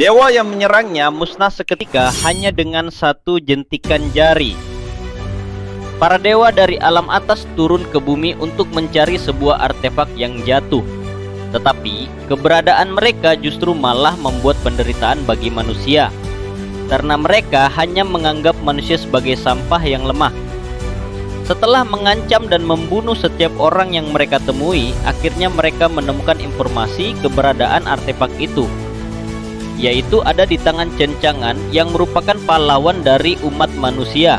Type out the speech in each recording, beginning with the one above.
Dewa yang menyerangnya musnah seketika hanya dengan satu jentikan jari. Para dewa dari alam atas turun ke bumi untuk mencari sebuah artefak yang jatuh. Tetapi keberadaan mereka justru malah membuat penderitaan bagi manusia, karena mereka hanya menganggap manusia sebagai sampah yang lemah. Setelah mengancam dan membunuh setiap orang yang mereka temui, akhirnya mereka menemukan informasi keberadaan artefak itu, yaitu ada di tangan Cencangan yang merupakan pahlawan dari umat manusia.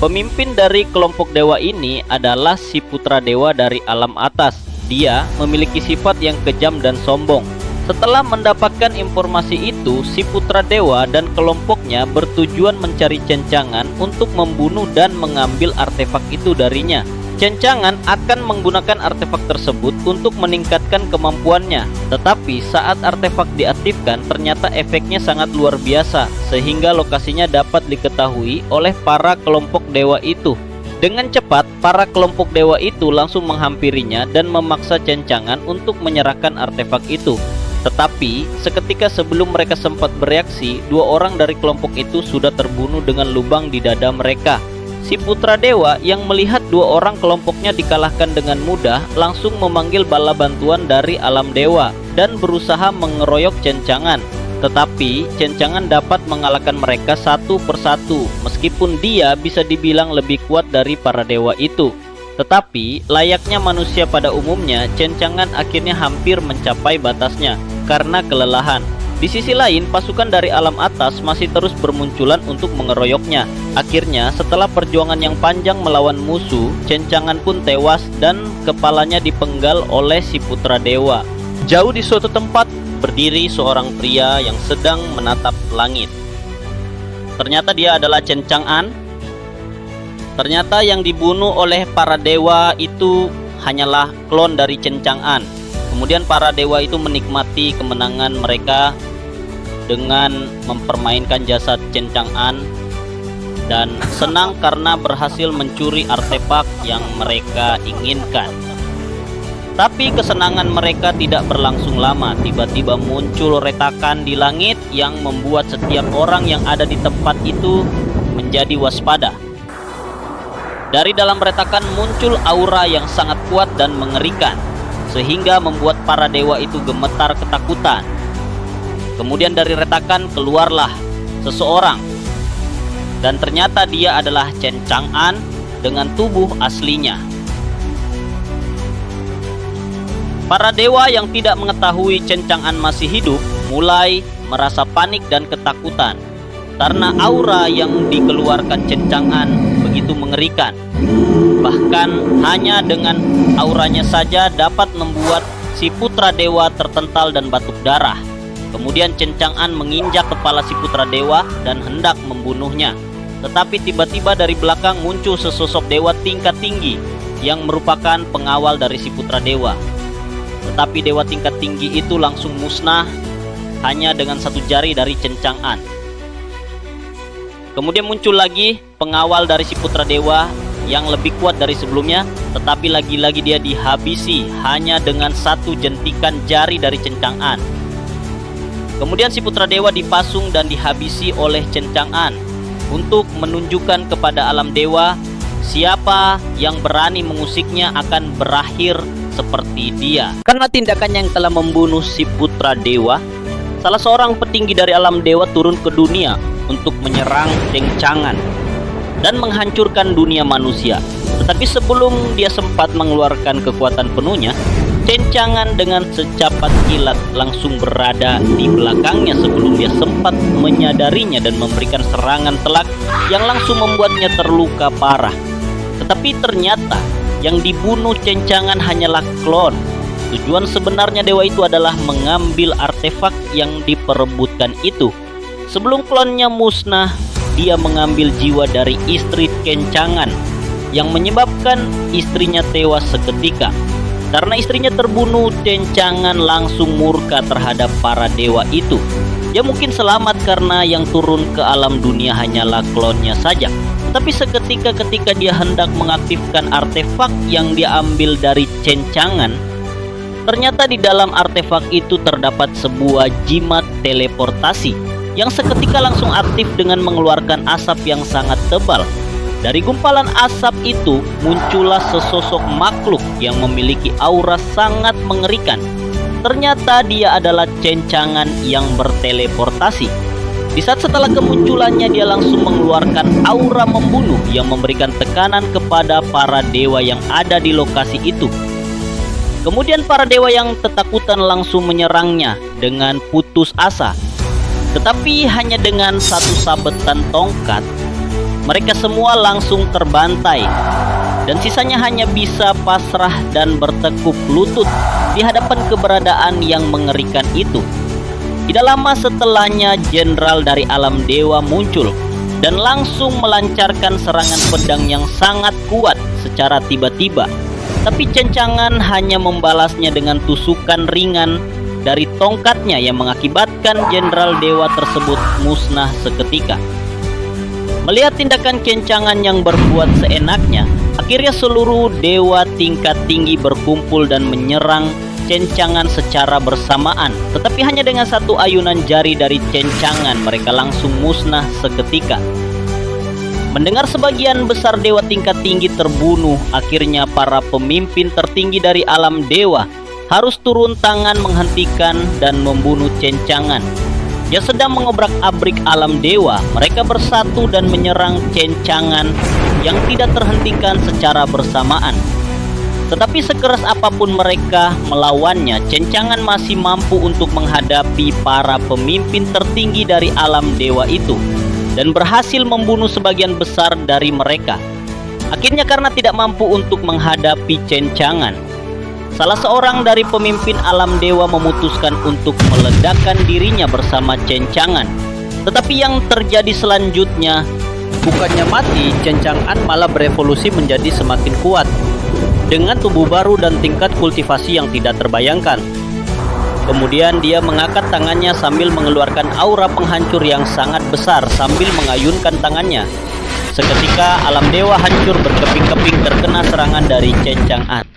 Pemimpin dari kelompok dewa ini adalah si putra dewa dari alam atas. Dia memiliki sifat yang kejam dan sombong. Setelah mendapatkan informasi itu, si putra dewa dan kelompoknya bertujuan mencari Cencangan untuk membunuh dan mengambil artefak itu darinya. Cencangan akan menggunakan artefak tersebut untuk meningkatkan kemampuannya. Tetapi saat artefak diaktifkan, ternyata efeknya sangat luar biasa, sehingga lokasinya dapat diketahui oleh para kelompok dewa itu. Dengan cepat, para kelompok dewa itu langsung menghampirinya dan memaksa Cencangan untuk menyerahkan artefak itu. Tetapi seketika sebelum mereka sempat bereaksi, dua orang dari kelompok itu sudah terbunuh dengan lubang di dada mereka. Si putra dewa yang melihat dua orang kelompoknya dikalahkan dengan mudah langsung memanggil bala bantuan dari alam dewa dan berusaha mengeroyok Cencangan. Tetapi Cencangan dapat mengalahkan mereka satu persatu, meskipun dia bisa dibilang lebih kuat dari para dewa itu. Tetapi layaknya manusia pada umumnya, Cencangan akhirnya hampir mencapai batasnya karena kelelahan. Di sisi lain, pasukan dari alam atas masih terus bermunculan untuk mengeroyoknya. Akhirnya, setelah perjuangan yang panjang melawan musuh, Cencangan pun tewas dan kepalanya dipenggal oleh si putra dewa. Jauh di suatu tempat, berdiri seorang pria yang sedang menatap langit. Ternyata dia adalah Cencangan. Ternyata yang dibunuh oleh para dewa itu hanyalah klon dari Cencangan. Kemudian para dewa itu menikmati kemenangan mereka dengan mempermainkan jasad Cencangan dan senang karena berhasil mencuri artefak yang mereka inginkan. Tapi kesenangan mereka tidak berlangsung lama. Tiba-tiba muncul retakan di langit yang membuat setiap orang yang ada di tempat itu menjadi waspada. Dari dalam retakan muncul aura yang sangat kuat dan mengerikan, sehingga membuat para dewa itu gemetar ketakutan. Kemudian dari retakan keluarlah seseorang, dan ternyata dia adalah Cencangan dengan tubuh aslinya. Para dewa yang tidak mengetahui Cencangan masih hidup mulai merasa panik dan ketakutan karena aura yang dikeluarkan Cencangan begitu mengerikan. Bahkan hanya dengan auranya saja dapat membuat si putra dewa tertental dan batuk darah. Kemudian Cencangan menginjak kepala si putra dewa dan hendak membunuhnya. Tetapi tiba-tiba dari belakang muncul sesosok dewa tingkat tinggi yang merupakan pengawal dari si putra dewa. Tetapi dewa tingkat tinggi itu langsung musnah hanya dengan satu jari dari Cencangan. Kemudian muncul lagi pengawal dari si putra dewa yang lebih kuat dari sebelumnya, tetapi lagi-lagi dia dihabisi hanya dengan satu jentikan jari dari Cencangan. Kemudian si putra dewa dipasung dan dihabisi oleh Cencangan untuk menunjukkan kepada alam dewa siapa yang berani mengusiknya akan berakhir seperti dia. Karena tindakan yang telah membunuh si putra dewa, salah seorang petinggi dari alam dewa turun ke dunia untuk menyerang Cencangan dan menghancurkan dunia manusia. Tetapi sebelum dia sempat mengeluarkan kekuatan penuhnya, Cencangan dengan secepat kilat langsung berada di belakangnya sebelum dia sempat menyadarinya dan memberikan serangan telak yang langsung membuatnya terluka parah. Tetapi ternyata yang dibunuh Cencangan hanyalah klon. Tujuan sebenarnya dewa itu adalah mengambil artefak yang diperebutkan itu. Sebelum klonnya musnah, dia mengambil jiwa dari istri Cencangan yang menyebabkan istrinya tewas seketika. Karena istrinya terbunuh, Cencangan langsung murka terhadap para dewa itu. Dia mungkin selamat karena yang turun ke alam dunia hanyalah klonnya saja. Tapi seketika ketika dia hendak mengaktifkan artefak yang dia ambil dari Cencangan, Ternyata di dalam artefak itu terdapat sebuah jimat teleportasi yang seketika langsung aktif dengan mengeluarkan asap yang sangat tebal. Dari gumpalan asap itu muncullah sesosok makhluk yang memiliki aura sangat mengerikan. Ternyata dia adalah cencangan yang berteleportasi. Di saat setelah kemunculannya dia langsung mengeluarkan aura membunuh yang memberikan tekanan kepada para dewa yang ada di lokasi itu. Kemudian para dewa yang ketakutan langsung menyerangnya dengan putus asa. Tetapi hanya dengan satu sabetan tongkat, mereka semua langsung terbantai. Dan sisanya hanya bisa pasrah dan bertekuk lutut di hadapan keberadaan yang mengerikan itu. Tidak lama setelahnya jenderal dari alam dewa muncul dan langsung melancarkan serangan pedang yang sangat kuat secara tiba-tiba. Tapi cencangan hanya membalasnya dengan tusukan ringan dari tongkatnya yang mengakibatkan jenderal dewa tersebut musnah seketika. Melihat tindakan cencangan yang berbuat seenaknya, akhirnya seluruh dewa tingkat tinggi berkumpul dan menyerang cencangan secara bersamaan. Tetapi hanya dengan satu ayunan jari dari cencangan mereka langsung musnah seketika. Mendengar sebagian besar dewa tingkat tinggi terbunuh, akhirnya para pemimpin tertinggi dari alam dewa harus turun tangan menghentikan dan membunuh cencangan yang sedang mengobrak-abrik alam dewa. Mereka bersatu dan menyerang cencangan yang tidak terhentikan secara bersamaan. Tetapi sekeras apapun mereka melawannya, cencangan masih mampu untuk menghadapi para pemimpin tertinggi dari alam dewa itu dan berhasil membunuh sebagian besar dari mereka. Akhirnya karena tidak mampu untuk menghadapi cencangan, salah seorang dari pemimpin alam dewa memutuskan untuk meledakkan dirinya bersama cencangan. Tetapi yang terjadi selanjutnya, bukannya mati, cencangan malah berevolusi menjadi semakin kuat dengan tubuh baru dan tingkat kultivasi yang tidak terbayangkan. Kemudian dia mengangkat tangannya sambil mengeluarkan aura penghancur yang sangat besar sambil mengayunkan tangannya. Seketika alam dewa hancur berkeping-keping terkena serangan dari cencangan.